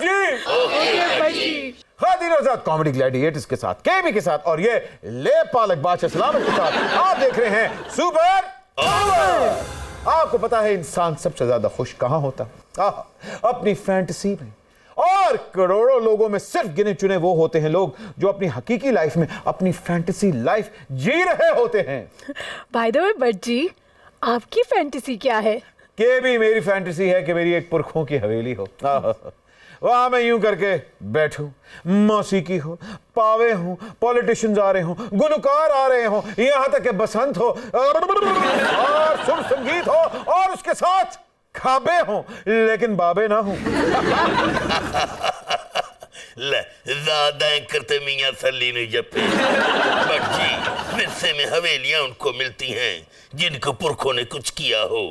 साहब जी। खातिन और साथ कॉमेडी ग्लैडिएटर्स के साथ, केबी के साथ और ये ले पालक बादशाह सलामत के साथ आप देख रहे हैं सुपर ओवर। आपको पता है इंसान सबसे ज्यादा खुश कहां होता है? अपनी फैंटेसी में। और करोड़ों लोगों में सिर्फ गिने चुने वो होते हैं लोग जो अपनी हकीकी लाइफ में अपनी फैंटेसी लाइफ जी रहे होते हैं। बाय द वे बट जी, आपकी फैंटेसी क्या है? के भी मेरी फैंटेसी है कि मेरी एक पुरखों की हवेली हो, वहां मैं यूं करके बैठूं, मौसीकी हो, पावे हो, पॉलिटिशियंस आ रहे हो, गुलकार आ रहे हो, यहां तक कि बसंत हो और शुभ संगीत हो और उसके साथ खाबे हो लेकिन बाबे ना हो। ज्यादा करते मियां सली ने जपे। बट जी विरसे में हवेलियां उनको मिलती हैं जिनको पुरखों ने कुछ किया हो,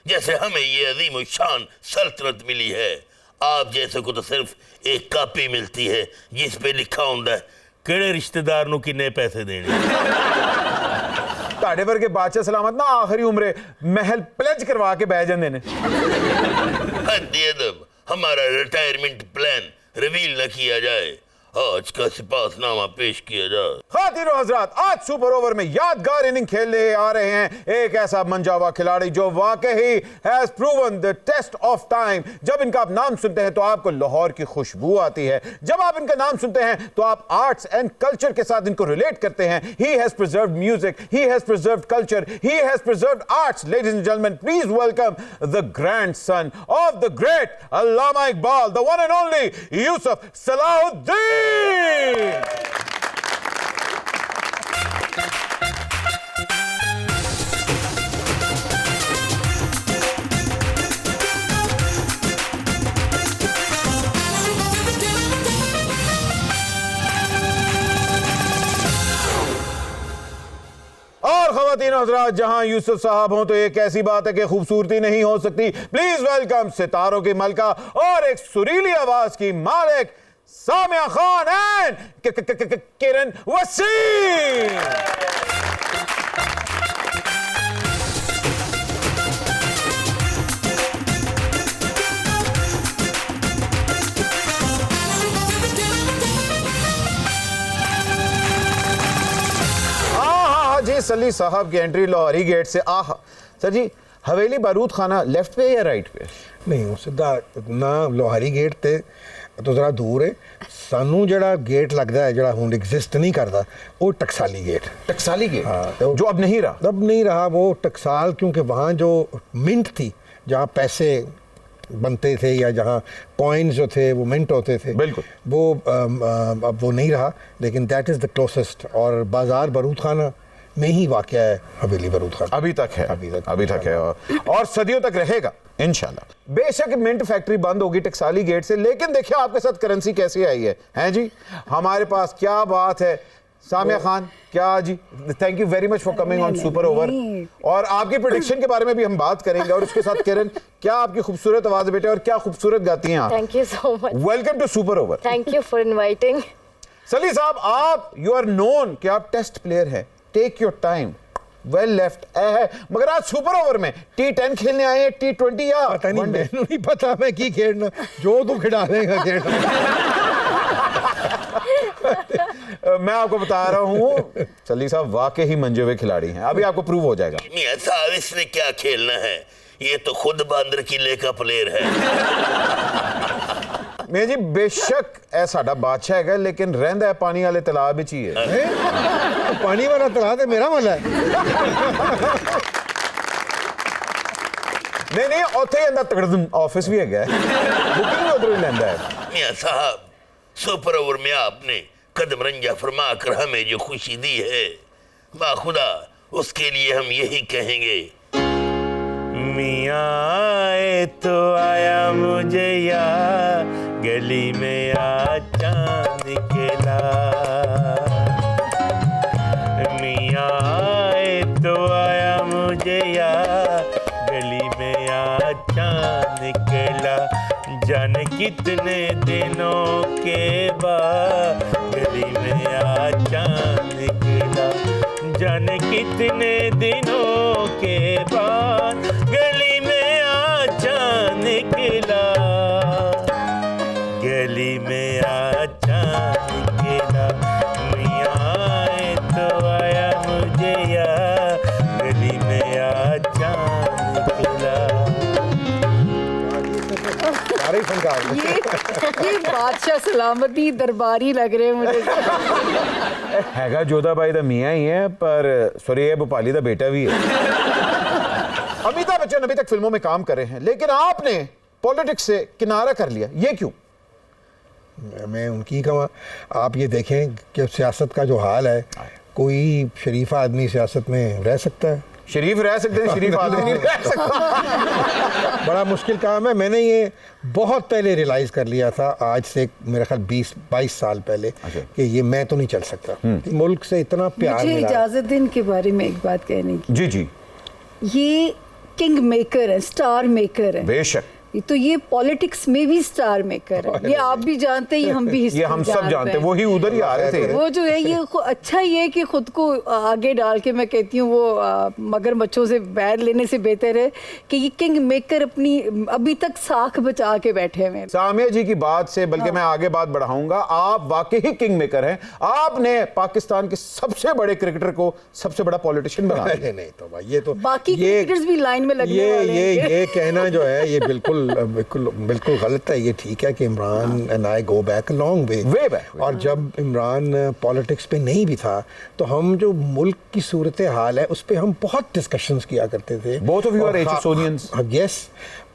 जैसे हमें ये अजीम शान सल्तनत मिली है। आप जैसे को तो सिर्फ एक कापी मिलती है जिस पे लिखा होता है केड़े रिश्तेदार नु किन्ने पैसे देने। ताड़े वर्गे बादशाह सलामत ना आखिरी उम्रे महल प्लेज करवा के बह जाते ने। हमारा रिटायरमेंट प्लान रिवील न किया जाए, आज का सिपाहनामा पेश किया जाए। खातिरों हजरात, आज सुपर ओवर में यादगार इनिंग खेलने आ रहे हैं एक ऐसा मंजावा खिलाड़ी जो वाकई has proven the test of time. जब इनका आप नाम सुनते हैं तो आपको लाहौर की खुशबू आती है। जब आप इनका नाम सुनते हैं तो आप आर्ट्स एंड कल्चर के साथ इनको रिलेट करते हैं। He has preserved music, he has preserved culture, he has preserved arts. Ladies and gentleman, please welcome the grandson of the great Allama Iqbal, the one and only Yusuf Salahuddin. और खवातीन हज़रात, जहां यूसुफ साहब हों तो एक ऐसी बात है कि खूबसूरती नहीं हो सकती। प्लीज वेलकम सितारों की मलका और एक सुरीली आवाज की मालिक सामिया खान एंड किरण वसीम। जी सली साहब की एंट्री लाहौरी गेट से। सर जी, हवेली बारूद खाना लेफ्ट पे या राइट पे? नहीं, सीधा ना लोहारी गेट ते तो जरा दूर है। सानू जड़ा गेट लगता है जड़ा हुण एग्जिस्ट नहीं करता, वो टकसाली गेट। टकसाली गेट? हाँ, तो जो अब नहीं रहा। अब नहीं रहा वो टकसाल, क्योंकि वहाँ जो मिंट थी, जहाँ पैसे बनते थे या जहाँ कॉइन्स जो थे वो मिंट होते थे, बिल्कुल वो अब वो नहीं रहा। लेकिन दैट इज़ द क्लोजेस्ट, और बाजार बारूद खाना में ही वाक़या है हवेली बारूद खाना। अभी तक है, अभी तक है और सदियों तक रहेगा इंशाल्लाह। बेशक मिंट फैक्ट्री बंद होगी टकसाली गेट से, लेकिन देखिए आपके साथ करेंसी कैसी आई है, हैं जी? हमारे पास क्या बात है। सामिया खान, क्या जी, thank you very much for coming on Super Over. और आपकी प्रेडिक्शन के बारे में भी हम बात करेंगे, और उसके साथ किरण, क्या आपकी खूबसूरत आवाज बेटे, और क्या खूबसूरत गाती हैं आप। Thank you so much. Welcome to super over. Thank you for inviting. सली साहब, आप यू आर नोन कि आप टेस्ट प्लेयर हैं, take your time, well left है, मगर आज सुपर ओवर में T10 खेलने आए हैं, T20 या पता नहीं, मैंने नहीं पता मैं की खेलना, जो तू खिला देगा खेलना। मैं आपको बता रहा हूँ सली साहब वाकई ही मंजे हुए खिलाड़ी हैं, अभी आपको प्रूव हो जाएगा। मियां साहब, इसने क्या खेलना है, ये तो खुद बांदर किले का प्लेयर है। मैं जी बेशक ऐ साडा बादशाह है, लेकिन रहंदा है पानी वाले तालाब विच ही है। पानी वाला तालाब है मेरा वाला है। नहीं उत्थे ही अंदर तकड़म ऑफिस भी है, बुकिंग उधर ही लेंदा है। मियां साहब, सुपर ओवर में आपने कदम रंजा फरमा कर हमें जो खुशी दी है, बाखुदा उसके लिए हम यही कहेंगे, मियां आए तो आया मुझे यार, गली में आ चांद निकला। मियां आए तो आया मुझे यार, गली में आ चांद निकला। जाने कितने दिनों के बाद गली में आ चांद निकला। जाने कितने दिनों के बाद गली में आ चांद निकला। दरबारी फनकार। ये बादशाह सलामती दरबारी लग रहे हैं मुझे। हैगा जोधा भाई दा मियाँ ही है, पर सुरेब भोपाली दा बेटा भी है। अमिताभ बच्चन अभी तक फिल्मों में काम कर रहे हैं, लेकिन आपने पॉलिटिक्स से किनारा कर लिया, ये क्यों? मैं उनकी कहूँ, आप ये देखें कि सियासत का जो हाल है, कोई शरीफा आदमी सियासत में रह सकता है? शरीफ रह सकते हैं, शरीफ आदमी नहीं रह सकता। बड़ा मुश्किल काम है। मैंने ये बहुत पहले रियलाइज़ कर लिया था, आज से मेरे ख्याल 20-22 साल पहले, कि ये मैं तो नहीं चल सकता। मुल्क से इतना प्यार मुझे मिला। इजाजत दें इनके बारे में एक बात कहने की। जी जी, ये किंग मेकर है, स्टार मेकर है। बेशक। तो ये पॉलिटिक्स में भी स्टार मेकर है, ये आप भी जानते हैं, ये हम भी ये हम सब जानते हैं, वो ही उधर ही आ रहे थे। वो जो है ये अच्छा ये है कि खुद को आगे डाल के, मैं कहती हूँ वो मगरमच्छों से बैर लेने से बेहतर है कि ये किंग मेकर अपनी अभी तक साख बचा के बैठे हुए हैं। सामिया जी की बात से बल्कि मैं आगे बात बढ़ाऊंगा, आप वाकई ही किंग मेकर हैं। आपने पाकिस्तान के सबसे बड़े क्रिकेटर को सबसे बड़ा पॉलिटिशियन बना दिया। नहीं तो भाई, ये तो बाकी क्रिकेटर्स भी लाइन में लगने वाले हैं। ये कहना जो है ये बिल्कुल बिल्कुल गलत है। ये ठीक है कि Imran and I go back long way back, और जब इमरान पॉलिटिक्स पे नहीं भी था तो हम जो मुल्क की सूरत हाल है उस पे हम बहुत डिस्कशंस किया करते थे। Both of you are Aitchisonians. Yes,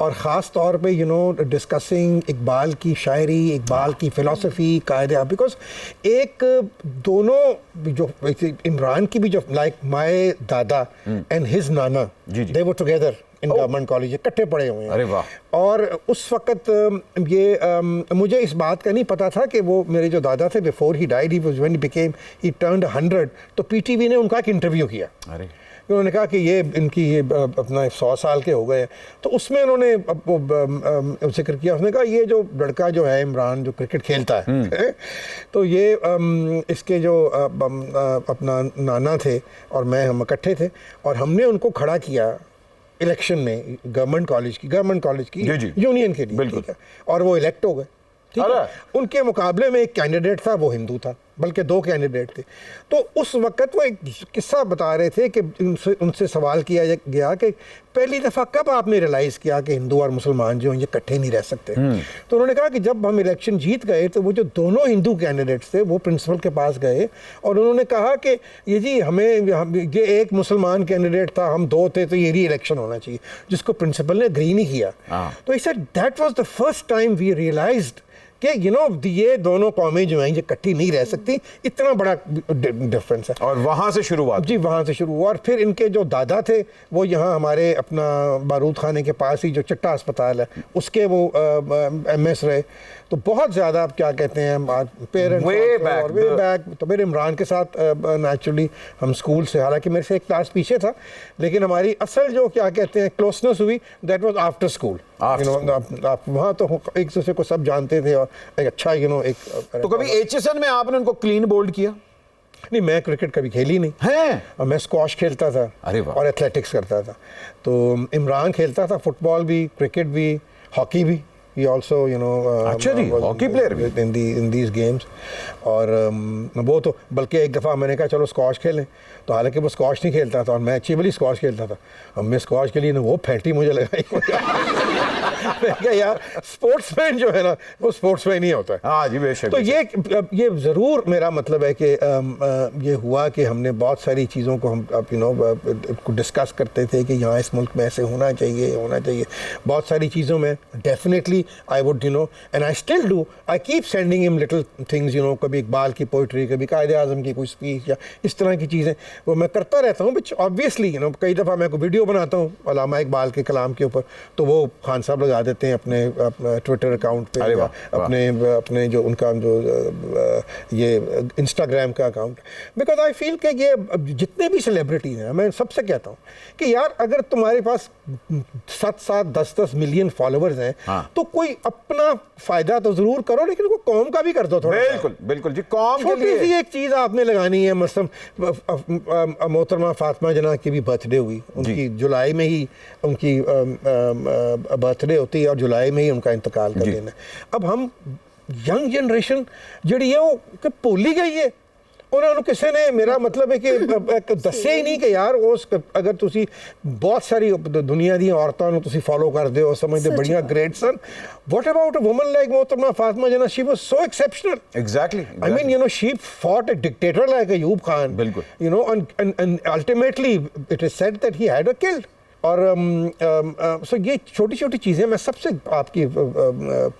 और ख़ास तौर पे यू नो डिस्कसिंग इकबाल की शायरी, इकबाल की फ़िलासफ़ी, कायदे, बिकॉज एक दोनों जो इमरान की भी जो लाइक माय दादा एंड हिज नाना, they were together in government college, इकट्ठे पढ़े हुए हैं। अरे वाह। और उस वक्त ये मुझे इस बात का नहीं पता था कि वो मेरे जो दादा थे, before he died, he turned 100, तो पीटीवी ने उनका एक इंटरव्यू किया। अरे, उन्होंने कहा कि ये इनकी ये अपना 100 साल के हो गए, तो उसमें उन्होंने जिक्र किया। उसने कहा ये जो लड़का जो है इमरान, जो क्रिकेट खेलता है, तो ये इसके जो अपना नाना थे और मैं, हम इकट्ठे थे और हमने उनको खड़ा किया इलेक्शन में गवर्नमेंट कॉलेज की यूनियन के लिए, ठीक है, और वो इलेक्ट हो गए, ठीक है। उनके मुकाबले में एक कैंडिडेट था, वो हिंदू था, बल्कि 2 कैंडिडेट थे। तो उस वक्त वो एक किस्सा बता रहे थे कि उनसे सवाल किया गया कि पहली दफ़ा कब आपने रियलाइज़ किया कि हिंदू और मुसलमान जो हैं ये इकट्ठे नहीं रह सकते। तो उन्होंने कहा कि जब हम इलेक्शन जीत गए तो वो जो दोनों हिंदू कैंडिडेट्स थे वो प्रिंसिपल के पास गए और उन्होंने कहा कि ये जी ये एक मुसलमान कैंडिडेट था, हम 2 थे, तो ये री इलेक्शन होना चाहिए, जिसको प्रिंसिपल ने एग्री नहीं किया। तो he said that was the first time we realized कि यू नो ये दोनों कौमें जो हैं ये इकट्ठी नहीं रह सकती, इतना बड़ा डिफरेंस है। और वहाँ से शुरुआत? जी, वहाँ से शुरू हुआ। और फिर इनके जो दादा थे वो यहाँ हमारे अपना बारूद खाने के पास ही जो चट्टा अस्पताल है उसके वो MS रहे। तो बहुत ज़्यादा, आप क्या कहते हैं, पेरेंट्स वे बैक। तो फिर इमरान के साथ नेचुरली हम स्कूल से, हालांकि मेरे से एक क्लास पीछे था, लेकिन हमारी असल जो क्या कहते हैं क्लोजनेस हुई, दैट वाज आफ्टर स्कूल। आप वहाँ तो एक दूसरे को सब जानते थे और एक अच्छा एक। तो कभी HSN में आपने उनको क्लीन बोल्ड किया? नहीं, मैं क्रिकेट कभी खेली नहीं है, और मैं स्क्वॉश खेलता था। अरे वाह। और एथलेटिक्स करता था। तो इमरान खेलता था फुटबॉल भी, क्रिकेट भी, हॉकी भी। He also, अच्छा जी, हॉकी प्लेयर भी in these games। और वो तो बल्कि एक दफ़ा मैंने कहा चलो स्क्वॉश खेलें, तो हालांकि वो स्क्वॉश नहीं खेलता था और मैं अच्छी वाली स्क्वॉश खेलता था। अब मैं स्क्वॉश के लिए ना वो फैंटी मुझे लगाई। मैं क्या यार, स्पोर्ट्समैन जो है ना वो स्पोर्ट्समैन ही होता है। हाँ जी, बेशक। तो ये ज़रूर मेरा मतलब है कि ये हुआ कि हमने बहुत सारी चीज़ों को हम डिस्कस करते थे कि यहाँ इस मुल्क में ऐसे होना चाहिए। बहुत सारी चीज़ों में definitely I would, and I still do, I keep sending him little things, कभी इकबाल की पोइट्री, कभी कायदे आज़म की कोई स्पीच या इस तरह की चीज़ें वो मैं करता रहता हूँ। बट ऑब्वियसली कई दफ़ा मैं कोई वीडियो बनाता हूँ अल्लामा इकबाल के कलाम के ऊपर, तो वो खान साहब लगा देते हैं अपने ट्विटर अकाउंट पे, अपने जो उनका जो ये इंस्टाग्राम का अकाउंट। बिकॉज आई फील कि ये जितने भी सेलिब्रिटीज़ हैं, मैं सबसे कहता हूँ कि यार अगर तुम्हारे पास 7-7, 10-10 मिलियन फॉलोअर्स हैं, तो कोई अपना फायदा तो जरूर करो, लेकिन वो कौम का भी कर दो थोड़ा। बिल्कुल जी, कौम के लिए छोटी सी एक चीज आपने लगानी है। मसलन मोहतरमा फातिमा जना की भी बर्थडे हुई, उनकी जुलाई में ही उनकी बर्थडे होती है और जुलाई में ही उनका इंतकाल कर देना। अब हम यंग जनरेशन जड़ी है वो भूल ही गई है। उन्होंने किसी ने मेरा मतलब है कि दसे ही नहीं कि यार उस अगर तुसी बहुत सारी दुनिया दी औरतां नु तुसी फॉलो करदे हो समझदे बढ़िया great sun what about a woman like मोहतरमा फातिमा जना she was so exceptional exactly I mean, you know, she fought a dictator like Ayub Khan. बिल्कुल. You know, and ultimately it is said that he had her killed. और सो ये छोटी छोटी चीज़ें मैं सबसे आपकी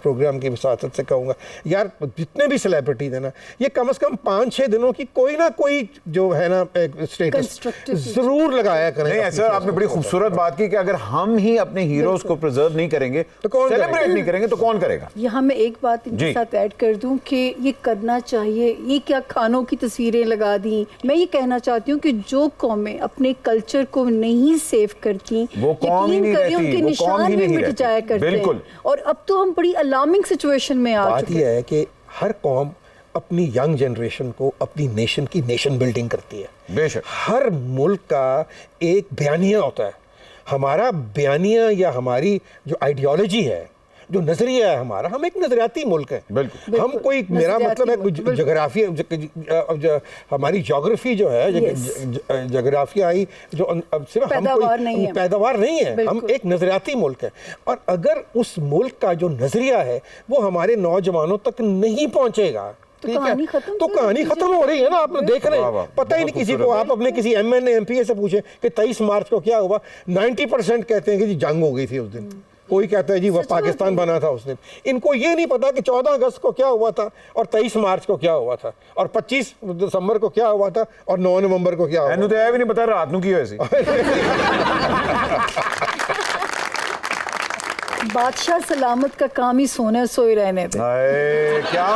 प्रोग्राम की विसासत से कहूँगा यार जितने भी सेलिब्रिटीज हैं ना ये कम से कम 5-6 दिनों की कोई ना कोई जो है ना एक स्टेटस जरूर लगाया करें। नहीं सर आपने बड़ी खूबसूरत बात की कि अगर हम ही अपने हीरोज को प्रिजर्व नहीं करेंगे तो कौन सेलिब्रेट नहीं करेंगे तो कौन करेगा। यहाँ मैं एक बात इनके साथ ऐड कर दूं कि ये करना चाहिए। ये क्या खानों की तस्वीरें लगा दी, मैं ये कहना चाहती हूँ कि जो कौमें अपने कल्चर को नहीं सेव करती वो कौम ही नहीं रहती, उनके वो कौम ही निशान भी नहीं मिट रहती। जाया करते हैं। बिल्कुल। और अब तो हम बड़ी अलार्मिंग सिचुएशन में आ बात चुके यह हैं। है कि हर कौम अपनी यंग जनरेशन को अपनी नेशन की नेशन बिल्डिंग करती है। बेशक हर मुल्क का एक बयानिया होता है। हमारा बयानिया या हमारी जो आइडियोलॉजी है जो नजरिया है हमारा, हम एक नजरियाती मुल्क है। बिल्कुल। हम कोई मेरा मतलब है कोई जोग्राफी हमारी जोग्राफी जो है जोग्राफियाई जो अब सिर्फ हम कोई पैदावार नहीं है, हम एक नजरियाती मुल्क है। और अगर उस मुल्क का जो नजरिया है वो हमारे नौजवानों तक नहीं पहुंचेगा तो कहानी खत्म हो रही है ना। आपने देख रहे हैं पता ही नहीं किसी को। आप अपने किसी MNA MPA से पूछे कि 23 मार्च को क्या हुआ, 90% कहते हैं कि जी जंग हो गई थी उस दिन। कोई कहता है जी वह पाकिस्तान बना था उस दिन। इनको ये नहीं पता कि 14 अगस्त को क्या हुआ था और 23 मार्च को क्या हुआ था और 25 दिसंबर को क्या हुआ था और 9 नवंबर को क्या हुआ। तो भी नहीं पता रात को की वैसी। बादशाह सलामत का काम ही सोने सोए रहने थे। क्या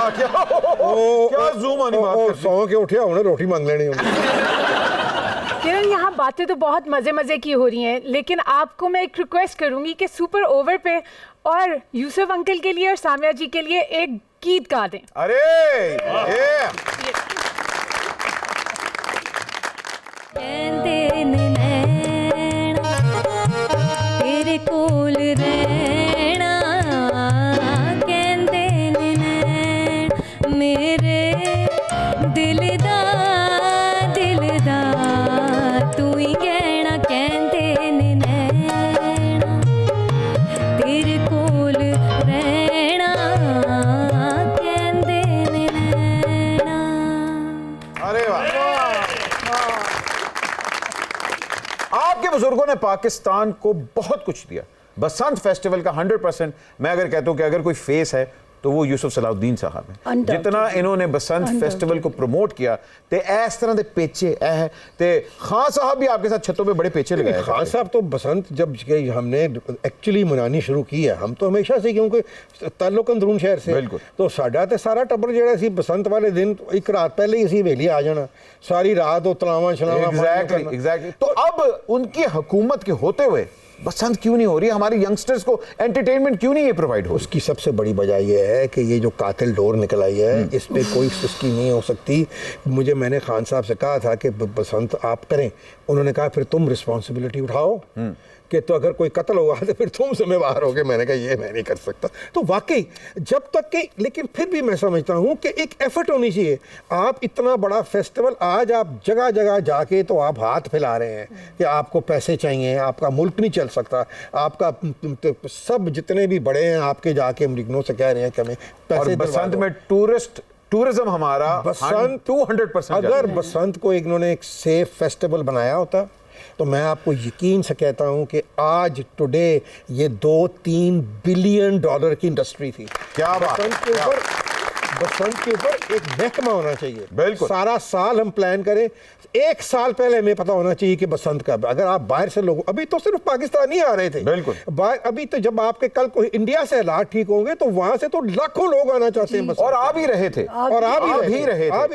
जूम आनी बात सौ के उठे उन्हें रोटी मांग लेनी किरण, यहाँ बातें तो बहुत मजे मजे की हो रही हैं, लेकिन आपको मैं एक रिक्वेस्ट करूंगी कि सुपर ओवर पे और यूसुफ अंकल के लिए और सामिया जी के लिए एक गीत गा दें। अरे तेरे कोल रहना कहंदे नैन मेरे दिल दा तू ही कहना कहंदे नैन तेरे कोल रहना कहंदे नैना। अरे वाह। आपके बुजुर्गों ने पाकिस्तान को बहुत कुछ दिया। बसंत फेस्टिवल का 100% मैं अगर कहता हूं कि अगर कोई फेस है तो वो यूसुफ सलाउद्दीन साहब हैं। जितना इन्होंने बसंत फेस्टिवल को प्रमोट किया ते इस तरह के पेचे है ते खान साहब भी आपके साथ छतों पे बड़े पेचे लगाए। खान साहब तो बसंत जब हमने एक्चुअली मनानी शुरू की है, हम तो हमेशा से क्योंकि ताल्लुक अंदरून शहर से तो साडा ते सारा टब्बर जेड़ा सी बसंत वाले दिन एक रात पहले ही असी वेली आ जाना, सारी रात तलावां छलावां। एग्जैक्टली। तो अब उनकी हुकूमत के होते हुए बसंत क्यों नहीं हो रही, हमारे यंगस्टर्स को एंटरटेनमेंट क्यों नहीं ये प्रोवाइड हो? उसकी सबसे बड़ी वजह यह है कि ये जो कातिल डोर निकल आई है इस पे कोई सुस्ती नहीं हो सकती। मैंने खान साहब से कहा था कि बसंत आप करें, उन्होंने कहा फिर तुम रिस्पॉन्सिबिलिटी उठाओ कि तो अगर कोई कत्ल हुआ तो फिर तुम जिम्मेवार होगे। मैंने कहा ये मैं नहीं कर सकता। तो वाकई जब तक कि लेकिन फिर भी मैं समझता हूँ कि एक एफर्ट होनी चाहिए। आप इतना बड़ा फेस्टिवल आज आप जगह जगह जाके तो आप हाथ फैला रहे हैं कि आपको पैसे चाहिए, आपका मुल्क नहीं चल सकता, आपका सब जितने भी बड़े हैं आपके जाके अमरीकनों से कह रहे हैं कि हमें पैसे। बसंत में टूरिज्म हमारा बसंत 200%। अगर बसंत को इन्होंने एक सेफ फेस्टिवल बनाया होता तो मैं आपको यकीन से कहता हूं कि आज टुडे ये 2-3 बिलियन डॉलर की इंडस्ट्री थी। क्या बात। बसंत के ऊपर एक महकमा होना चाहिए। बिल्कुल। सारा साल हम प्लान करें, एक साल पहले हमें पता होना चाहिए कि बसंत कब। अगर आप बाहर से लोग अभी तो सिर्फ पाकिस्तानी आ रहे थे, बिल्कुल अभी तो जब आपके कल को इंडिया से हालात ठीक होंगे तो वहां से तो लाखों लोग आना चाहते हैं और आ भी रहे थे और आ भी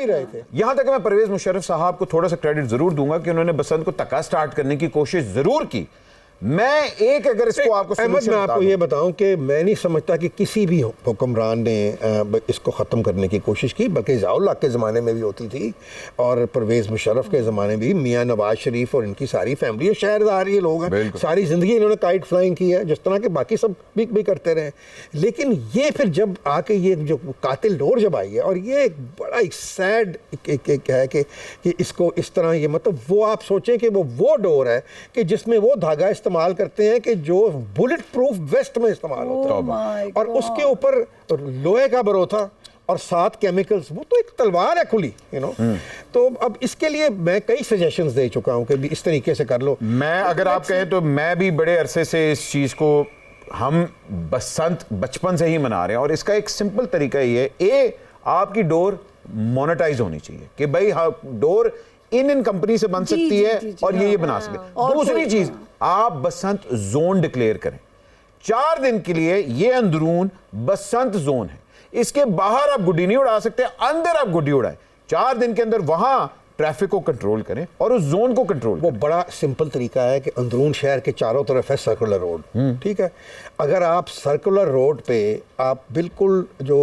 रहे थे। यहां तक मैं परवेज मुशर्रफ साहब को थोड़ा सा क्रेडिट जरूर दूंगा कि उन्होंने बसंत को तका स्टार्ट करने की कोशिश जरूर की, मैं एक अगर इसको आपको अहमद, solution मैं बता आपको दूं। ये बताऊं कि मैं नहीं समझता कि किसी भी हुक्मरान ने इसको ख़त्म करने की कोशिश की, बल्कि ज़ियाउल हक के ज़माने में भी होती थी और परवेज़ मुशर्रफ के ज़माने में भी। मियाँ नवाज शरीफ और इनकी सारी फैमिली शहरदार ये लोग हैं, बिल्कुल। सारी ज़िंदगी इन्होंने काइट फ्लाइंग की है, जिस तरह के बाकी सब भी करते रहे। लेकिन ये फिर जब आके ये जो कातिल डोर जब आई है, और ये एक बड़ा एक सैड है कि इसको इस तरह ये मतलब वो आप सोचें कि वो डोर है कि जिसमें वो धागा इस्तेमाल करते हैं कि जो बुलेट प्रूफ वेस्ट में इस्तेमाल होता है, my और उसके ऊपर लोहे का बरोथा और 7 केमिकल्स, वो तो एक तलवार है खुली, यू नो। तो अब इसके लिए मैं कई सजेशंस दे चुका हूं कि भी इस तरीके से कर लो। मैं अगर आप कहें तो मैं भी बड़े अरसे से इस चीज़ को हम बसंत बचपन से ही मना रहे हैं, और इसका एक सिंपल तरीका ये है, आपकी डोर मोनेटाइज होनी चाहिए कि भाई हाँ डोर इन कंपनी से बन जी, सकती जी, है जी, जी, और ये हाँ, बना हाँ। सके। और दूसरी कोई- चीज, आप बसंत जोन डिक्लेयर करें 4 दिन के लिए। ये अंदरून बसंत जोन है, इसके बाहर आप गुड्डी नहीं उड़ा सकते, अंदर आप गुड्डी उड़ाएं। 4 दिन के अंदर वहां ट्रैफिक को कंट्रोल करें और उस जोन को कंट्रोल वो बड़ा सिंपल तरीका है कि अंदरून शहर के चारों तरफ है सर्कुलर रोड, ठीक है। अगर आप सर्कुलर रोड पे आप बिल्कुल जो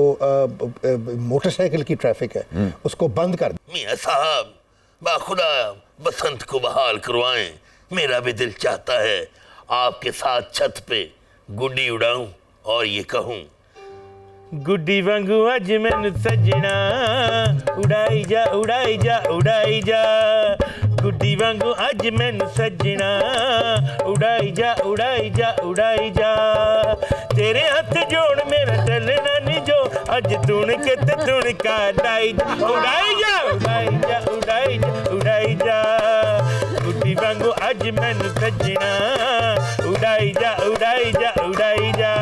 मोटरसाइकिल की ट्रैफिक है उसको बंद कर दें। मियाँ साहब, बाखुदा बसंत को बहाल करवाएं। मेरा भी दिल चाहता है आपके साथ छत पे गुड्डी उड़ाऊं और ये कहूं, गुड्डी वांगू अज मैनू सजना, उड़ाई जा उड़ाई जा उड़ाई जा। गुड्डी वांगू अज मैनू सजना, उड़ाई जा उड़ाई जा उड़ाई जा। तेरे हथ जोड़ मेरा टलना नहीं जो, अज तुण के ते तुण का लाई जा, उड़ाई जा उड़ाई जा उड़ाई जा उड़ाई जा। गुड्डी वांगू अज मैनू सजना, उड़ाई जा उड़ाई जा उड़ाई जा।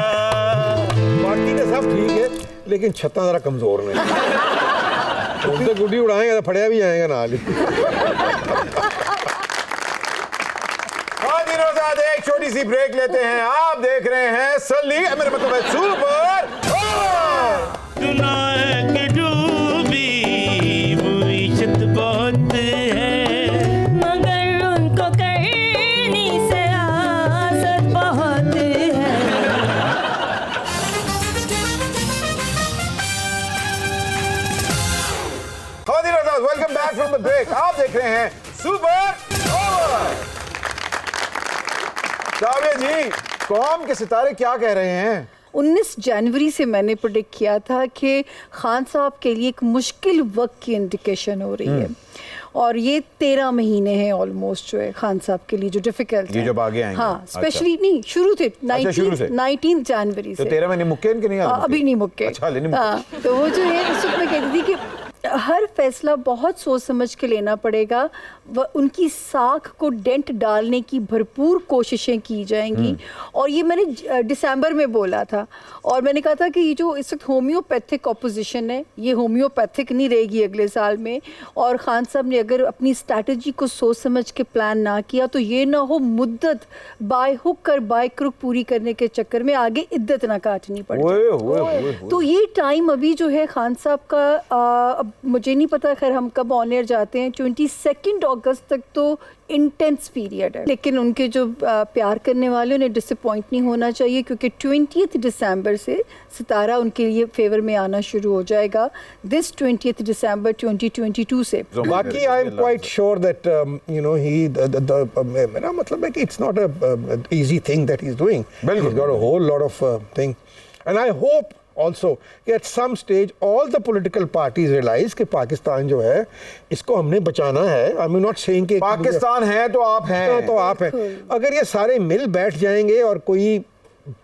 बाकी तो सब ठीक है, लेकिन छत्ता जरा कमजोर नहीं। उनसे गुड्डी उड़ाएंगे तो फड़िया भी जाएगा नाल ही। और दिनों साथ एक छोटी सी ब्रेक लेते हैं। आप देख रहे हैं सल्ली, मेरा मतलब है सुपर ओवर। सुना है कि डूबी हुई छत बहुत है, मगर उनको करनी से आसत बहुत है। और दिनों साथ welcome back from the break. आप देख रहे हैं सुपर ओवर। काव्या जी, कौम के सितारे क्या कह रहे हैं? 19 जनवरी से मैंने प्रोडिक्ट किया था कि खान साहब के लिए एक मुश्किल वक्त की इंडिकेशन हो रही है, और ये 13 महीने हैं ऑलमोस्ट जो है खान साहब के लिए जो डिफिकल्ट ये जब आगे आएंगे। हाँ, अच्छा। स्पेशली नहीं शुरू थे शुरू से। 19 जनवरी तो से। 13 महीने मुक्के इनके नहीं आए? अभी नहीं मुक्के। अच्छा, ले नहीं मुक्के। हाँ, तो वो जो है उस वक्त मैं कहती थी कि हर फैसला बहुत सोच समझ के लेना पड़ेगा। उनकी साख को डेंट डालने की भरपूर कोशिशें की जाएंगी, और ये मैंने दिसंबर में बोला था। और मैंने कहा था कि ये जो इस वक्त होम्योपैथिक ऑपोजिशन है, ये होम्योपैथिक नहीं रहेगी अगले साल में। और खान साहब ने अगर अपनी स्ट्रैटेजी को सोच समझ के प्लान ना किया तो ये ना हो मुद्दत बाय हुक और बाय क्रुक पूरी करने के चक्कर में आगे इद्दत ना काटनी पड़े। ओए, ओए, ओए, ओए। तो ये टाइम अभी जो है खान साहब का अब मुझे नहीं पता खैर हम कब ऑन एयर जाते हैं, 22 अगस्त तक तो इंटेंस पीरियड है। लेकिन उनके जो प्यार करने वाले उन्हें डिसअपॉइंट नहीं होना चाहिए, क्योंकि 20 दिसंबर से सितारा उनके लिए फेवर में आना शुरू हो जाएगा, दिस 20 दिसंबर 2022 से। बाकी I am quite sure that you know he मेरा मतलब है कि it's not a easy thing that he is doing. बिल्कुल। He's got a whole lot of thing, and I hope also कि at some stage all the political parties realize कि पाकिस्तान जो है इसको हमने बचाना है। I'm not saying कि पाकिस्तान है तो आप हैं। तो आप हैं। अगर ये सारे मिल बैठ जाएंगे और कोई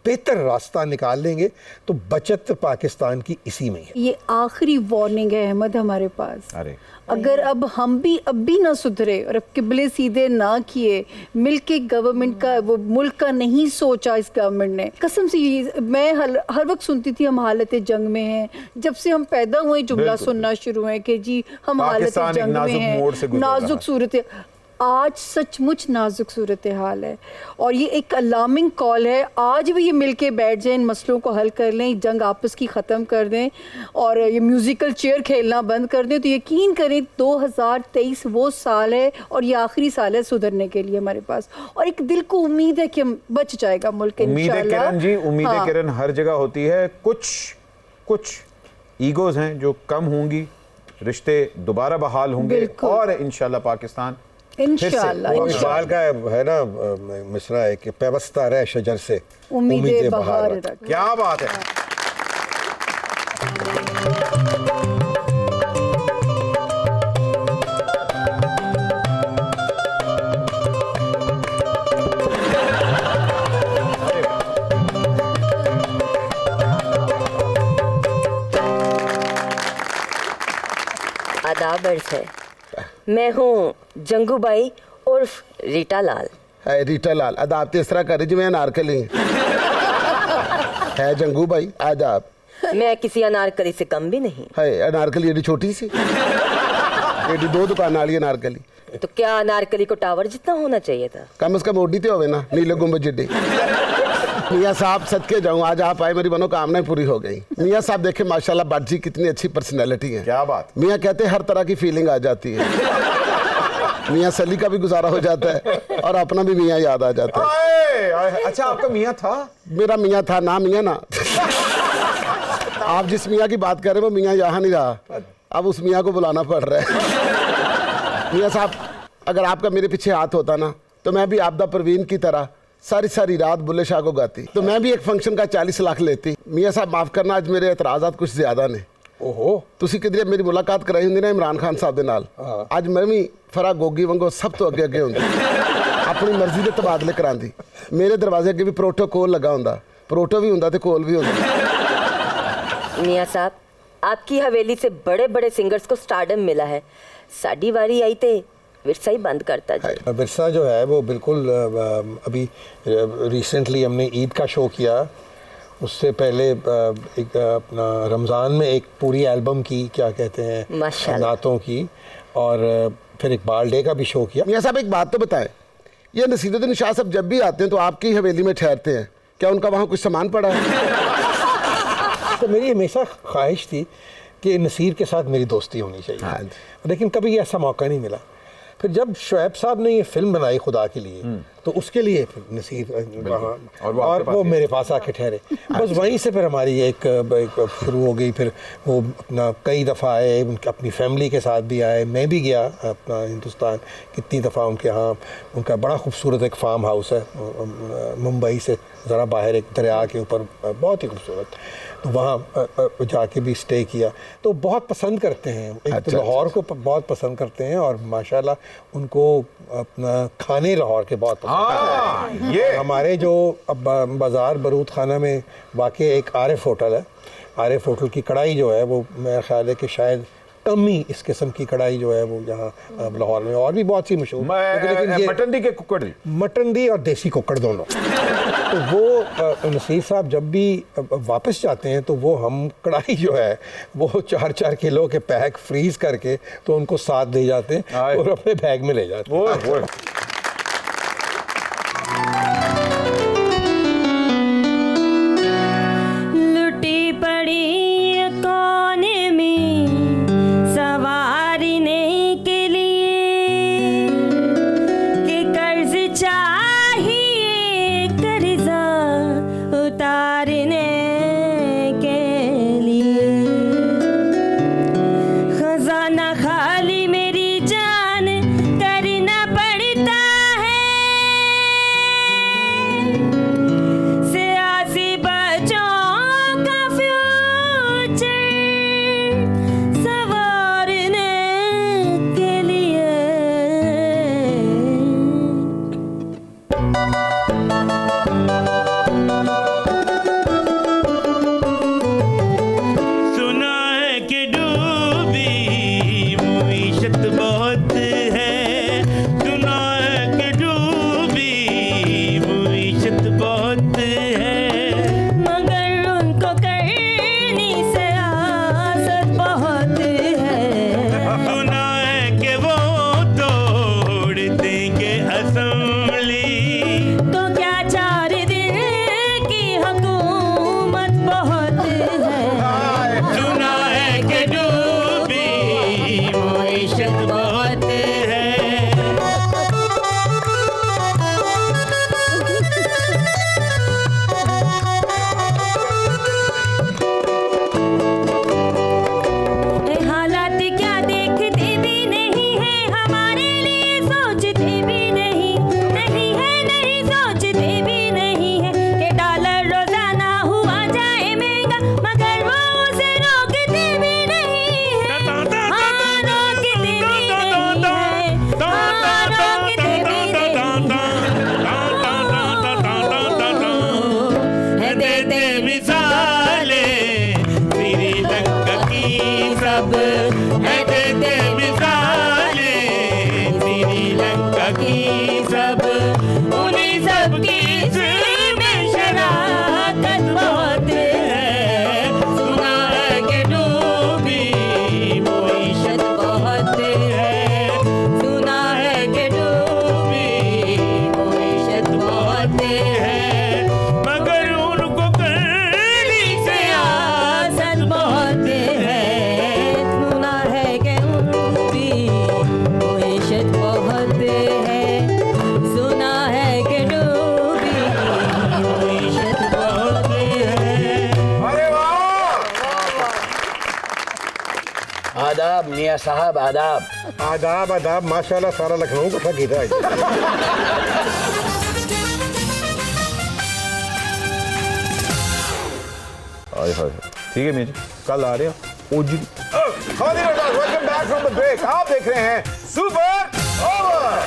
बेहतर रास्ता निकाल लेंगे तो बचत पाकिस्तान की इसी में है। ये आखिरी वार्निंग है अहमद हमारे पास। अरे अगर अब हम भी अब भी ना सुधरे और अब किबले सीधे ना किए, मिलके गवर्नमेंट का वो मुल्क का नहीं सोचा इस गवर्नमेंट ने, कसम से मैं हर वक्त सुनती थी हम हालत जंग में हैं। जब से हम पैदा हुए जुमला बिल्कुल, सुनना शुरू है कि जी हम हालत पाकिस्तान एक जंग में नाजुक मोड़ से हैं, गुजर रहा है। नाजुक सूरत। आज सचमुच नाजुक सूरत हाल है और ये एक अलार्मिंग कॉल है। आज भी ये मिलके बैठ जाएं, इन मसलों को हल कर लें, जंग आपस की ख़त्म कर दें और ये म्यूज़िकल चेयर खेलना बंद कर दें, तो यकीन करें 2023 वो साल है और ये आखिरी साल है सुधरने के लिए हमारे पास। और एक दिल को उम्मीद है कि बच जाएगा मुल्क उम्मीदें इंशाल्लाह। किरण जी, उम्मीदें हाँ। किरण हर जगह होती है। कुछ ईगोज हैं जो कम होंगी, रिश्ते दोबारा बहाल होंगे बिल्कुल। और इंशाल्लाह पाकिस्तान इंशाल्लाह वो इकबाल का है ना मिसरा है कि पेवस्ता रह शजर से उम्मीदें बहार रख। रख। क्या बात है। आदाब अर्ज़ है। मैं हूँ जंगू बाई उर्फ रीटा लाल। है रीटा लाल अदाब तो इस तरह कर जिवें अनारकली है जंगू भाई आदाब। मैं किसी अनारकली से कम भी नहीं। है अनारकली एडी छोटी सी एडी 2 दुकान वाली अनारकली। तो क्या अनारकली को टावर जितना होना चाहिए था? कम से कम ओडी तो होवे ना, नीले गुंबद जिड्डी। मियाँ साहब सदके जाऊँ, आज आप आए मेरी मनोकामनाएं पूरी हो गई। मियाँ साहब देखे माशाल्लाह भट्ट जी कितनी अच्छी पर्सनैलिटी है। क्या बात। मियाँ कहते हैं हर तरह की फीलिंग आ जाती है। मियाँ सली का भी गुजारा हो जाता है और अपना भी मियाँ याद आ जाता है। अच्छा आपका मियाँ था? मेरा मियाँ था ना, मियाँ ना। आप जिस मियाँ की बात कर रहे हैं वो मियाँ यहाँ नहीं रहा, अब उस मियाँ को बुलाना पड़ रहा है। मियाँ साहब अगर आपका मेरे पीछे हाथ होता ना तो मैं भी आपदा परवीन की तरह सारी रात बुल्ले शाह को गाती, तो मैं भी एक फंक्शन का 40 लाख लेती। मियाँ साहब माफ़ करना, आज मेरे एतराज़ात कुछ ज़्यादा ने। ओहो तुसी किधरे मेरी मुलाकात कराई होंगी ना इमरान खान साहब के नाल, आज मैं भी फरा गोगी वांगू सब तो अगे होंगी, अपनी मर्जी के तबादले करांदी। मेरे दरवाजे अगे भी प्रोटोकॉल लगा होंदा, प्रोटो भी होंदा ते कोल भी होंदा। मियाँ साहब आपकी हवेली से बड़े बड़े सिंगर्स को स्टारडम मिला है, साडी वारी आई थे विरसा ही बंद करता जी। विरसा जो है वो बिल्कुल अभी रिसेंटली हमने ईद का शो किया, उससे पहले एक अपना रमज़ान में एक पूरी एल्बम की, क्या कहते हैं, माशाल्लाह, नातों की, और फिर एक बाल-डे का भी शो किया। मियाँ साहब एक बात तो बताएं, ये नसीरुद्दीन शाह साहब जब भी आते हैं तो आपकी हवेली में ठहरते हैं, क्या उनका वहाँ कुछ सामान पड़ा है? तो मेरी हमेशा ख्वाहिश थी कि नसीर के साथ मेरी दोस्ती होनी चाहिए। हाँ। लेकिन कभी ऐसा मौका नहीं मिला। फिर जब शुएब साहब ने ये फिल्म बनाई खुदा के लिए, तो उसके लिए फिर नसीर वहाँ और वो मेरे पास आके ठहरे। बस वहीं से फिर हमारी एक शुरू हो गई। फिर वो अपना कई दफ़ा आए, उनके अपनी फैमिली के साथ भी आए, मैं भी गया अपना हिंदुस्तान कितनी दफ़ा उनके यहाँ। उनका बड़ा खूबसूरत एक फार्म हाउस है मुंबई से ज़रा बाहर, एक दरिया के ऊपर, बहुत ही खूबसूरत। तो वहाँ जाके भी स्टे किया, तो बहुत पसंद करते हैं। एक तो लाहौर को बहुत पसंद करते हैं और माशाल्लाह उनको अपना खाने लाहौर के बहुत पसंद है। ये हमारे जो अब बाज़ार बरूद खाना में वाक़ई एक आरिफ होटल है, आरिफ होटल की कढ़ाई जो है वो मेरा ख्याल है कि शायद कम ही इस किस्म की कढ़ाई जो है वो यहाँ लाहौर में, और भी बहुत सी मशहूर, लेकिन ये मटन दी के कुकड़ दी, मटन दी और देसी कुकड़ दोनों। तो वो नसीर साहब जब भी वापस जाते हैं तो वो हम कढ़ाई जो है वो 4-4 किलो के पैक फ्रीज करके तो उनको साथ दे जाते हैं और अपने बैग में ले जाते हैं। लुटी पड़ी कोने में सवारने के लिए कि कर्ज चाहिए कर्जा उतारने के लिए, खजाना खाली मेरी जान करना पड़ता आदाब मियाँ साहब, आदाब। आदाब आदाब, माशाल्लाह सारा लखनऊ इकट्ठा कीता है। ठीक है मियां जी, कल आ रहे हैं ओजी। Welcome back from the break. आप देख रहे हैं सुपर ओवर।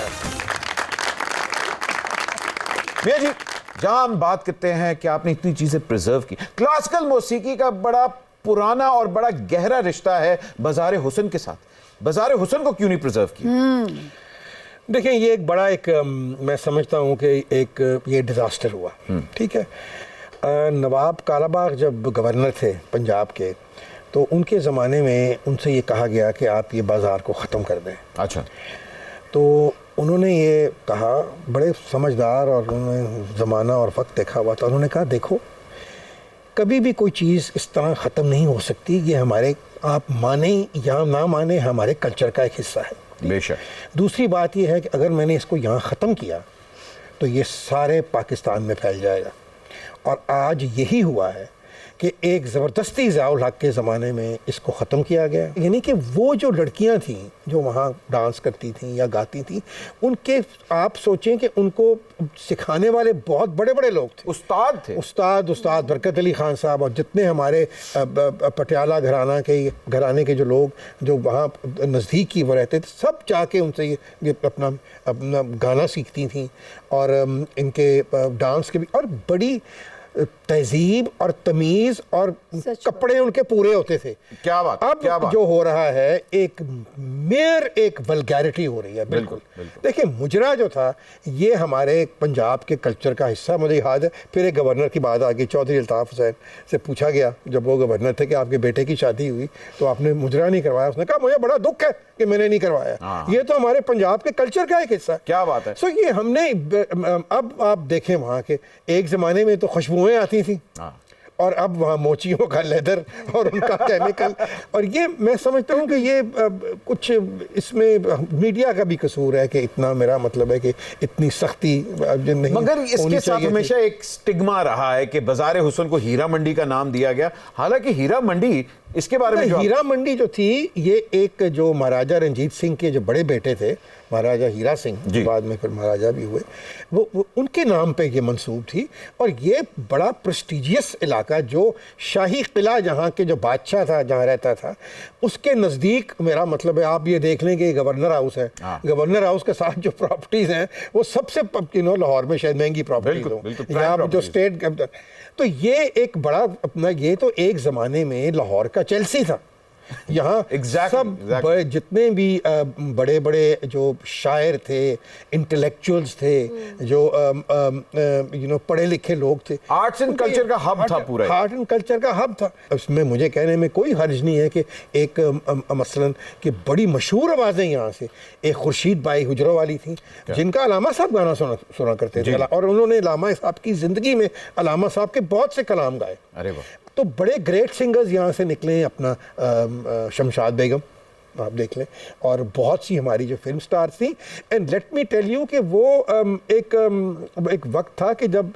मियां जी, जहां हम बात करते हैं कि आपने इतनी चीजें प्रिजर्व की, क्लासिकल मौसीकी का बड़ा पुराना और बड़ा गहरा रिश्ता है बाजार हुस्न के साथ। बाजार हुस्न को क्यों नहीं प्रिजर्व किया? देखिए, ये एक बड़ा मैं समझता हूँ कि एक ये डिज़ास्टर हुआ। ठीक है, नवाब कालाबाग जब गवर्नर थे पंजाब के, तो उनके ज़माने में उनसे ये कहा गया कि आप ये बाज़ार को ख़त्म कर दें। अच्छा। तो उन्होंने ये कहा, बड़े समझदार, और उन्होंने ज़माना और वक्त देखा हुआ था। उन्होंने कहा देखो, कभी भी कोई चीज़ इस तरह ख़त्म नहीं हो सकती। ये हमारे, आप माने या ना माने, हमारे कल्चर का एक हिस्सा है। बेशक। दूसरी बात ये है कि अगर मैंने इसको यहाँ ख़त्म किया तो ये सारे पाकिस्तान में फैल जाएगा। और आज यही हुआ है कि एक ज़बरदस्ती ज़ियाउल हक़ के ज़माने में इसको ख़त्म किया गया। यानी कि वो जो लड़कियां थीं जो वहाँ डांस करती थीं या गाती थीं, उनके, आप सोचें कि उनको सिखाने वाले बहुत बड़े बड़े लोग थे, उस्ताद थे। उस्ताद बरकत अली ख़ान साहब, और जितने हमारे पटियाला घराने के जो लोग जो वहाँ नज़दीक की वो रहते थे, सब जाके उनसे ये अपना गाना सीखती थीं। और इनके डांस के भी, और बड़ी तहजीब और तमीज़ और कपड़े उनके पूरे होते थे। क्या बात। अब क्या बात। जो हो रहा है, एक वल्गैरिटी हो रही है। बिल्कुल। देखिए, मुजरा जो था ये हमारे पंजाब के कल्चर का हिस्सा, मुझे याद है। फिर एक गवर्नर की बात आ गई, चौधरी अल्ताफ़ हुसैन से पूछा गया जब वो गवर्नर थे कि आपके बेटे की शादी हुई तो आपने मुजरा नहीं करवाया। उसने कहा मुझे बड़ा दुख है कि मैंने नहीं करवाया। ये तो हमारे पंजाब के कल्चर का एक हिस्सा है। क्या बात है। सो ये हमने, अब आप देखें वहाँ के, एक ज़माने में तो खुशबुएं आती थी, और अब वहाँ मोचियों का लेदर और उनका केमिकल। और ये मैं समझता हूँ कि ये कुछ इसमें मीडिया का भी कसूर है कि इतना, मेरा मतलब है कि इतनी सख्ती नहीं। मगर इसके साथ हमेशा एक स्टिग्मा रहा है कि बाजार हुस्न को हीरा मंडी का नाम दिया गया। हालांकि हीरा मंडी, इसके बारे में हीरा मंडी जो थी, ये एक जो महाराजा रंजीत सिंह के जो बड़े बेटे थे, महाराजा हीरा सिंह, बाद में फिर महाराजा भी हुए, वो उनके नाम पे ये मंसूब थी। और ये बड़ा प्रेस्टिजियस इलाका, जो शाही किला जहाँ के जो बादशाह था, जहाँ रहता था, उसके नज़दीक, मेरा मतलब है, आप ये देख लें कि गवर्नर हाउस है। गवर्नर हाउस के साथ जो प्रॉपर्टीज़ हैं वो सबसे लाहौर में शायद महंगी प्रॉपर्टीज हो, या जो स्टेट। तो ये एक बड़ा अपना, ये तो एक ज़माने में लाहौर का चेल्सी था। यहाँ सब जितने भी बड़े बड़े जो शायर थे, इंटेलेक्चुअल्स थे, जो पढ़े लिखे लोग थे, आर्ट्स एंड कल्चर का हब था पूरा। आर्ट एंड कल्चर का हब था। उसमें मुझे कहने में कोई हर्ज नहीं है कि एक मसलन कि बड़ी मशहूर आवाज़ें यहाँ से, एक खुर्शीद बाई हुजरों वाली थी, जिनका अलामा साहब गाना सुना करते थे, और उन्होंने अलामा साहब की ज़िंदगी में अलामा साहब के बहुत से कलाम गाए। अरे वाह। तो बड़े ग्रेट सिंगर्स यहाँ से निकले। अपना शमशाद बेगम आप देख लें, और बहुत सी हमारी जो फिल्म स्टार्स थी। And let me tell you कि वो एक वक्त था कि जब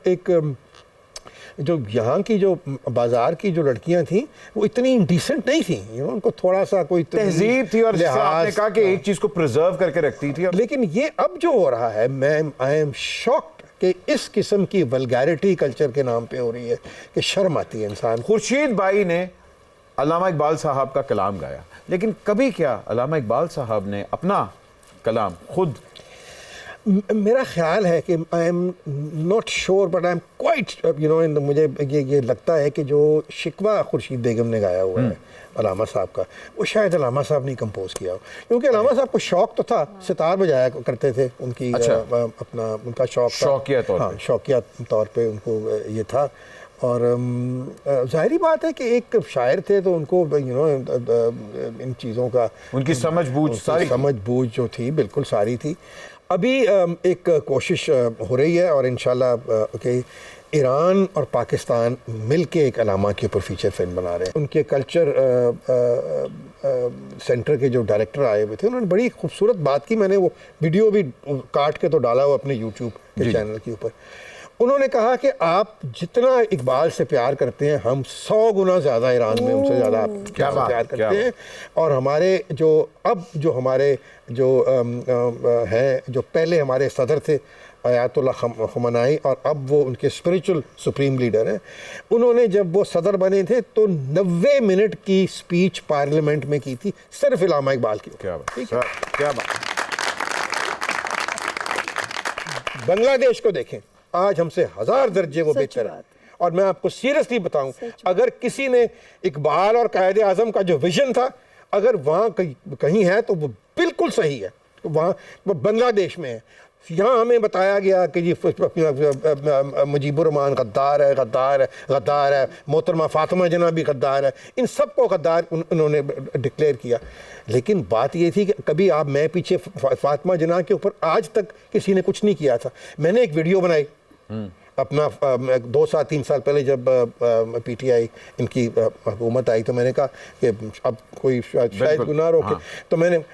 जो यहाँ की जो बाजार की जो लड़कियाँ थी वो इतनी इंडिसेंट नहीं थी, उनको थोड़ा सा कोई तहजीब थी, और आपने कहा कि एक चीज़ को प्रिजर्व करके रखती थी। लेकिन ये अब जो हो रहा है, आई एम शॉक्ड कि इस किस्म की वल्गैरिटी कल्चर के नाम पे हो रही है कि शर्म आती है इंसान। खुर्शीद बाई ने अल्लामा इकबाल साहब का कलाम गाया, लेकिन कभी क्या अल्लामा इकबाल साहब ने अपना कलाम खुद? मेरा ख्याल है कि I am not sure but I am quite मुझे ये लगता है कि जो शिकवा खुर्शीद बेगम ने गाया हुआ है अलामा साहब का, वो शायद अलामा साहब ने कंपोज किया हो, क्योंकि अलामा साहब को शौक तो था, सितार बजाया करते थे, उनकी अपना उनका शौकिया तौर पे उनको ये था। और ज़ाहिरी बात है कि एक शायर थे तो उनको इन चीज़ों का उनकी समझ बूझ जो थी बिल्कुल सारी थी। अभी एक कोशिश हो रही है और इंशाल्लाह कि ईरान और पाकिस्तान मिलके एक अलामा के ऊपर फीचर फिल्म बना रहे हैं। उनके कल्चर सेंटर के जो डायरेक्टर आए हुए थे, उन्होंने बड़ी खूबसूरत बात की। मैंने वो वीडियो भी काट के तो डाला हुआ अपने यूट्यूब के चैनल के ऊपर। उन्होंने कहा कि आप जितना इकबाल से प्यार करते हैं, हम 100 गुना ज़्यादा ईरान में उनसे ज़्यादा क्या बात, प्यार क्या करते हैं। और हमारे जो हमारे हैं, जो पहले हमारे सदर थे अयातुल्लाह खमनाई, और अब वो उनके स्पिरिचुअल सुप्रीम लीडर हैं, उन्होंने जब वो सदर बने थे तो 90 मिनट की स्पीच पार्लियामेंट में की थी, सिर्फ इल्हामा इकबाल की। क्या बात, सर, क्या बात। बांग्लादेश को देखें, आज हमसे 1000 दर्जे वो बेहतर है। और मैं आपको सीरियसली बताऊं, अगर किसी ने इकबाल और कायदे आजम का जो विजन था, अगर वहाँ कहीं है तो वो बिल्कुल सही है, वहाँ वो बांग्लादेश में है। यहाँ हमें बताया गया कि जी मुजीबुर रहमान गद्दार है, गद्दार है, गद्दार है, मोहतरमा फातिमा जना भी गद्दार है, इन सबको गद्दार उन्होंने डिक्लेयर किया। लेकिन बात ये थी कि कभी आप मैं पीछे फातिमा जना के ऊपर आज तक किसी ने कुछ नहीं किया था। मैंने एक वीडियो बनाई अपना 2-3 साल पहले, जब पीटीआई इनकी हुकूमत आई, तो मैंने कहा कि अब कोई शायद गुनाह रोके। तो मैंने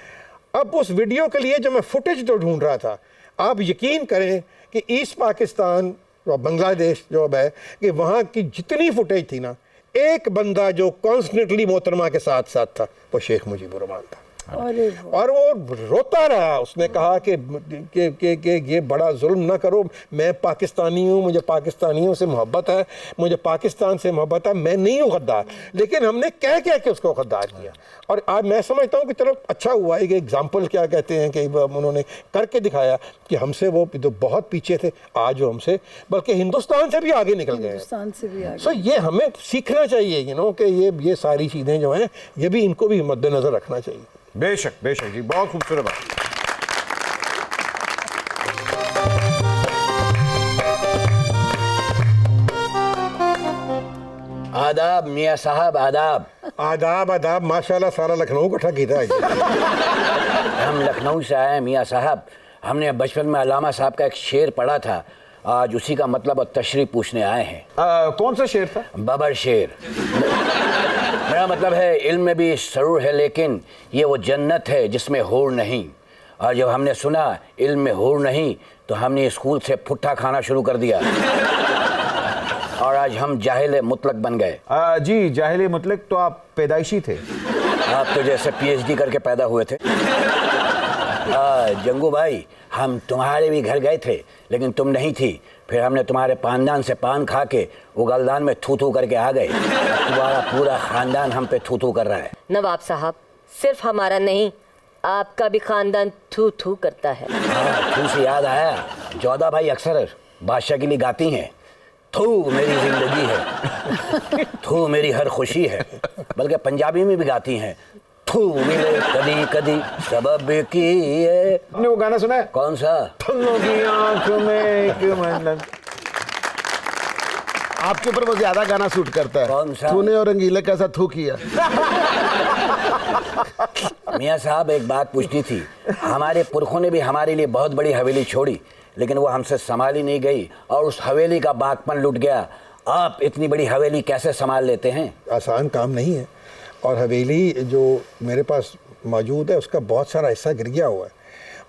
अब उस वीडियो के लिए जो मैं फुटेज जो ढूंढ रहा था, आप यकीन करें कि ईस्ट पाकिस्तान और बांग्लादेश जो अब है, कि वहाँ की जितनी फुटेज थी ना, एक बंदा जो कॉन्स्टेंटली मोहतरमा के साथ साथ था, वो शेख मुजीबुर रहमान था। और वो रोता रहा। उसने कहा कि ये बड़ा जुल्म ना करो, मैं पाकिस्तानी हूँ, मुझे पाकिस्तानियों से मोहब्बत है, मुझे पाकिस्तान से मोहब्बत है, मैं नहीं हूँ गद्दार। लेकिन हमने कह के उसको गद्दार किया। और आज मैं समझता हूँ कि चलो अच्छा हुआ है कि एग्जाम्पल क्या कहते हैं कि उन्होंने करके दिखाया कि हमसे वो तो बहुत पीछे थे, आज वो हमसे बल्कि हिंदुस्तान से भी आगे निकल गए। हिंदुस्तान से भी आगे। सो ये हमें सीखना चाहिए कि ये सारी चीज़ें जो हैं, ये भी इनको भी मद्देनज़र रखना चाहिए। बेशक बेशक जी, बहुत खूबसूरत बात। आदाब मियाँ साहब, आदाब। आदाब आदाब, माशाल्लाह सारा लखनऊ इकट्ठा किया है। हम लखनऊ से आए हैं मियाँ साहब। हमने बचपन में अल्लामा साहब का एक शेर पढ़ा था, आज उसी का मतलब और तशरीह पूछने आए हैं। कौन सा शेर था? बबर शेर। मेरा मतलब है, इल्म में भी सरूर है, लेकिन ये वो जन्नत है जिसमें हूर नहीं। और जब हमने सुना इल्म में हूर नहीं, तो हमने स्कूल से पुट्ठा खाना शुरू कर दिया और आज हम जाहिल मुतलक बन गए। जी, जाहिल मुतलक तो आप पैदाइशी थे। आप तो जैसे PhD करके पैदा हुए थे। जंगू भाई, हम तुम्हारे भी घर गए थे, लेकिन तुम नहीं थी। फिर हमने तुम्हारे पानदान से पान खा के उगलदान में थू थू करके आ गए। तुम्हारा पूरा खानदान हम पे थू थू कर रहा है। नवाब साहब, सिर्फ हमारा नहीं, आपका भी खानदान थू थू करता है। थू से याद आया, जोधा भाई अक्सर बादशाह के लिए गाती हैं, थू मेरी जिंदगी है, थू मेरी हर खुशी है। बल्कि पंजाबी में भी गाती हैं, थू मिले कदी कदी सबब की है। आपने वो गाना सुना है? कौन सा? फलों की आंख में एक मंडल। आपके ऊपर वो ज्यादा गाना सूट करता है। कौन सा? तूने और रंगीले कैसा थू किया। मियाँ साहब, एक बात पूछनी थी। हमारे पुरखों ने भी हमारे लिए बहुत बड़ी हवेली छोड़ी, लेकिन वो हमसे संभाली नहीं गई और उस हवेली का बागपन लुट गया। आप इतनी बड़ी हवेली कैसे संभाल लेते हैं? आसान काम नहीं है। और हवेली जो मेरे पास मौजूद है, उसका बहुत सारा हिस्सा गिर गया हुआ है।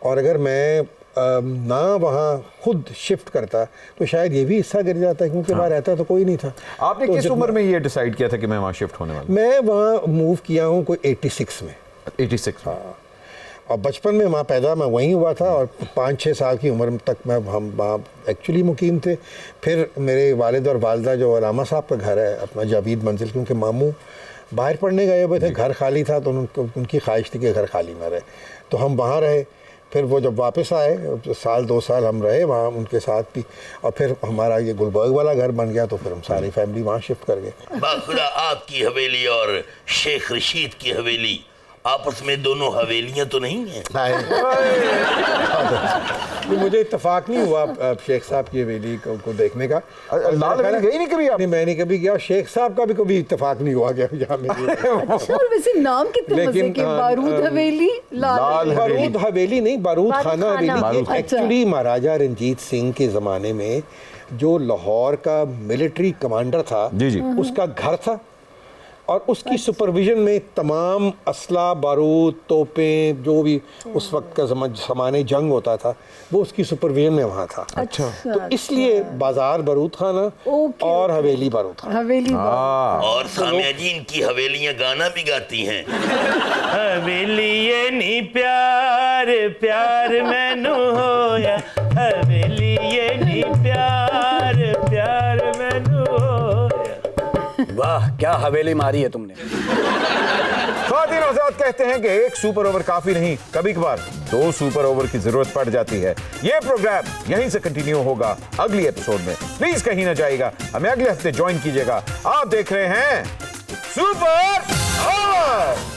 और अगर मैं ना वहाँ खुद शिफ्ट करता तो शायद ये भी हिस्सा गिर जाता, क्योंकि वहाँ रहता तो कोई नहीं था। आपने किस उम्र में ये डिसाइड किया था कि मैं वहाँ शिफ्ट होने वाला? मैं वहाँ मूव किया हूँ कोई 86 में। 86? हाँ। और बचपन में वहाँ पैदा मैं वहीं हुआ था, और 5-6 साल की उम्र तक हम वहाँ एक्चुअली मुकीम थे। फिर मेरे वालिद और वालदा जो अलामा साहब का घर है अपना जावेद मंजिल, क्योंकि मामू बाहर पढ़ने गए हुए थे, घर खाली था, तो उनकी ख्वाहिश थी कि घर खाली ना रहे, तो हम वहाँ रहे। फिर वो जब वापस आए, 1-2 साल हम रहे वहाँ उनके साथ भी, और फिर हमारा ये गुलबर्ग वाला घर बन गया, तो फिर हम सारी फैमिली वहाँ शिफ्ट कर गए। बाखुदा, आपकी हवेली और शेख रशीद की हवेली, आपस में दोनों हवेलियां तो नहीं हैं? मुझे इत्तेफाक नहीं हुआ शेख साहब की हवेली को देखने का। लाल हवेली गई नहीं कभी आप? नहीं, मैं नहीं कभी गया। शेख साहब का भी कभी इत्तेफाक नहीं हुआ गया यहाँ में। अच्छा, और वैसे नाम कितने मजे के, बारूद हवेली, लाल बारूद हवेली नहीं, बारूद खाना हवेली। अच्छा। एक्चुअली महाराजा रंजीत सिंह के ज़माने में जो लाहौर का मिलिट्री कमांडर था, जी जी, उसका घर था। और उसकी सुपरविजन में तमाम असला बारूद तोपें जो भी उस वक्त का ज़माने जंग होता था वो उसकी सुपरविजन में वहाँ था। अच्छा, तो इसलिए बाजार बारूद खाना और हवेली बारूद खाना। हवेली और सामिया जी इनकी हवेलियां गाना भी गाती हैं। हवेली ये नी प्यार प्यार मैनू होया, हवेली ये नी प्यार प्यार मैनू होया। वाह क्या हवेली मारी है तुमने। ख़वातीन और हज़रात कहते हैं कि एक सुपर ओवर काफी नहीं, कभी कभार 2 सुपर ओवर की जरूरत पड़ जाती है। ये प्रोग्राम यहीं से कंटिन्यू होगा अगली एपिसोड में। प्लीज कहीं ना जाइएगा, हमें अगले हफ्ते ज्वाइन कीजिएगा। आप देख रहे हैं सुपर ओवर।